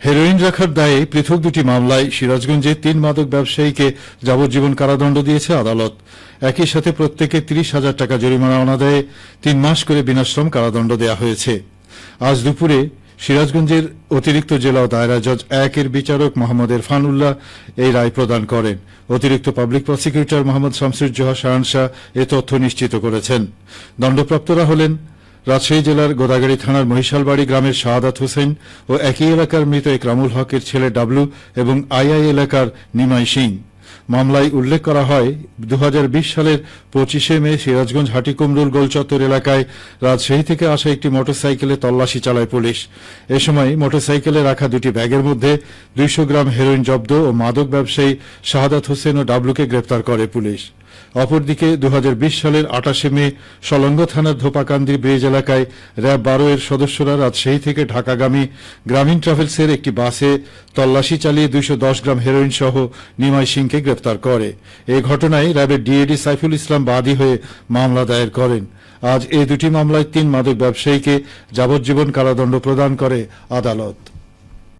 Heroin রাখার দায়ে পৃথক দুটি মামলায় সিরাজগঞ্জে 3 মাদক ব্যবসায়ীকে যাবজ্জীবন কারাদণ্ড দিয়েছে আদালত। একই সাথে প্রত্যেকে 30,000 টাকা জরিমানা অনাদায়ে 3 মাস করে বিনাশ্রম কারাদণ্ড দেওয়া হয়েছে। আজ দুপুরে সিরাজগঞ্জের অতিরিক্ত জেলা ও দায়রা জজ 1 এর বিচারক মোহাম্মদ ইরফান উল্লাহ এই রায় প্রদান করেন। অতিরিক্ত পাবলিক প্রসিকিউটর মোহাম্মদ শামসুজ্জোহা শাহানশাহ এ তথ্য নিশ্চিত করেছেন। দণ্ডপ্রাপ্তরা হলেন রাজশাহী জেলার গোদাগাড়ী থানার মহিশালবাড়ি গ্রামের শাহাদাত হোসেন ও একই এলাকার মৃত ইকরামুল হকের ছেলে ডাবলু এবং আইআই এলাকার নিমাই সিং। মামলায় উল্লেখ করা হয় 2020 সালের 25শে মে সিরাজগঞ্জ হাটিকুমরুল গোলচত্বর এলাকায় রাজশাহী থেকে আসা একটি মোটরসাইকেলে তল্লাশি চালায় পুলিশ। এ সময় মোটরসাইকেলে রাখা দুটি ব্যাগের মধ্যে 200 গ্রাম হেরোইন জব্দ ও মাদক ব্যবসায়ী শাহাদাত হোসেন ও ডাবলুকে গ্রেপ্তার করে পুলিশ। অপরদিকে 2020 সালের 28শে মে সলঙ্গ থানার ধোপাকান্দি ব্রিজ এলাকায় র্যাব 12 এর সদস্যরা রাজশাহী থেকে ঢাকাগামী গ্রামীণ ট্রাভেলসের একটি বাসে তল্লাশি চালিয়ে 210 গ্রাম হেরোইন সহ নিমাই সিংকে গ্রেপ্তার করে। এই ঘটনায় র্যাবের ডিএডি সাইফুল ইসলাম বাদী হয়ে মামলা দায়ের করেন। আজ এই দুটি মামলায় 3 মাদক ব্যবসায়ীকে যাবজ্জীবন কারাদণ্ড প্রদান করে আদালত।